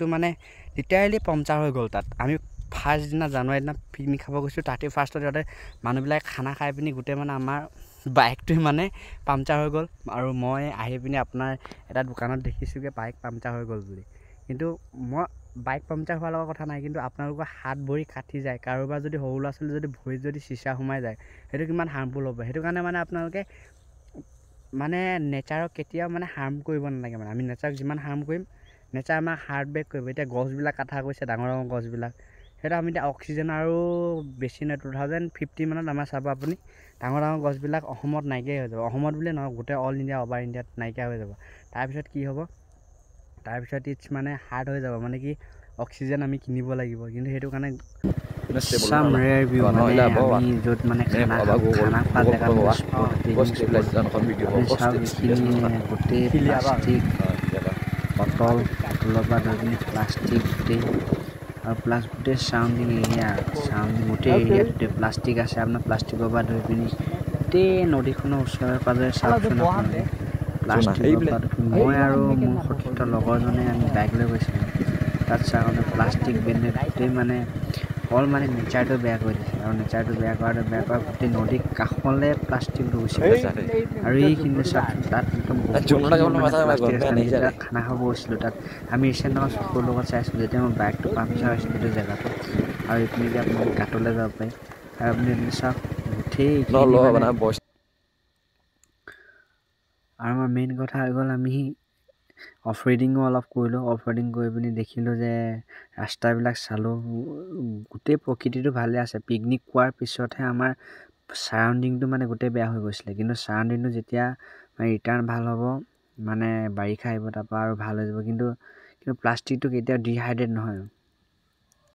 বাইকটো মানে literally puncture হৈ গ'ল তাত আমি ফাৰ্ষ্ট দিনা জানুৱাৰী দিনা পিকনিক খাব গৈছোঁ 31st তাতে মানুহবিলাক খানা খাই পিনি গোটেই মানে আমাৰ বাইকটোৱে মানে পামচাৰ হৈ গ'ল আৰু মই আহি পিনি আপোনাৰ এটা দোকানত দেখিছোঁগৈ বাইক পামচাৰ হৈ গ'ল বুলি কিন্তু মই বাইক পামচাৰ হোৱাৰ লগত কথা নাই কিন্তু আপোনালোকৰ হাত ভৰি কাটি যায় কাৰোবাৰ যদি সৰু ল'ৰা ছোৱালী যদি ভৰিত যদি চিচা সোমাই যায় সেইটো কিমান হাৰ্মফুল হ'ব সেইটো কাৰণে মানে আপোনালোকে মানে নেচাৰক কেতিয়াও মানে হাৰ্ম কৰিব নালাগে মানে আমি নেচাৰক যিমান হাৰ্ম কৰিম নেচাৰ আমাক হাৰ্ট বেক কৰিব এতিয়া গছবিলাক কটা গৈছে ডাঙৰ ডাঙৰ গছবিলাক সেইটো আমি এতিয়া অক্সিজেন আৰু বেছি নাই 2050 মানত আমাৰ চাব আপুনি ডাঙৰ ডাঙৰ গছবিলাক অসমত নাইকিয়া হৈ যাব অসমত বুলিয়ে নহয় গোটেই অল ইণ্ডিয়া অভাৰ ইণ্ডিয়াত নাইকিয়া হৈ যাব তাৰপিছত কি হ'ব তাৰপিছত ইটছ মানে হাৰ্ড হৈ যাব মানে কি অক্সিজেন আমি কিনিব লাগিব কিন্তু সেইটো কাৰণে some rare view মানে আমি য'ত মানে খানা খোৱা জেগাত গোটেই প্লাষ্টিক বটলৰ পৰা ধৰি পিনি প্লাষ্টিক গোটেই আৰু প্লাছ গোটেই চাৰাউণ্ডিং এৰিয়া গোটেই এৰিয়াত গোটেই প্লাষ্টিক আছে আপোনাৰ প্লাষ্টিকৰ পৰা ধৰি পিনি গোটেই নদীখনৰ ওচৰে পাজৰে চাওকচোন আপোনালোকে প্লাষ্টিকৰ পৰা মই আৰু মোৰ সতীৰ্থ লগৰজনে আমি বাইক লৈ গৈছিলোঁ তাত চাওঁতে প্লাষ্টিক বেনে গোটেই মানে অল মানে নেচাৰটো বেয়া কৰি দিছে আৰু নেচাৰটো বেয়া কৰা গোটেই নদীৰ কাষলৈ প্লাষ্টিকটো গুচি গৈছে আৰু এইখিনি চাওকচোন তাত একদম খানা খাব গৈছিলোঁ তাত আমি ৰিচেণ্ট আমাৰ চকুৰ লগত চাইছিলোঁ যেতিয়া মোৰ বাইকটো পামচাৰ হৈছিল সেইটো জেগাটো আৰু এইপিনে যে আপোনালোকে কাটলৈ যাব পাৰে আৰু আপুনি চাওক গোটেই আৰু আমাৰ মেইন কথা হৈ গ'ল আমি অফ ৰাইডিঙো অলপ কৰিলোঁ অফ ৰাইডিং কৰি পিনি দেখিলোঁ যে ৰাস্তাবিলাক চালোঁ গোটেই প্ৰকৃতিটো ভালে আছে পিকনিক খোৱাৰ পিছতহে আমাৰ চাৰাউণ্ডিংটো মানে গোটেই বেয়া হৈ গৈছিলে কিন্তু চাৰাউণ্ডিংটো যেতিয়া ৰিটাৰ্ণ ভাল হ'ব মানে বাৰিষা আহিব তাৰপৰা আৰু ভাল হৈ যাব কিন্তু প্লাষ্টিকটো কেতিয়াও ডিহাইড্ৰেট নহয়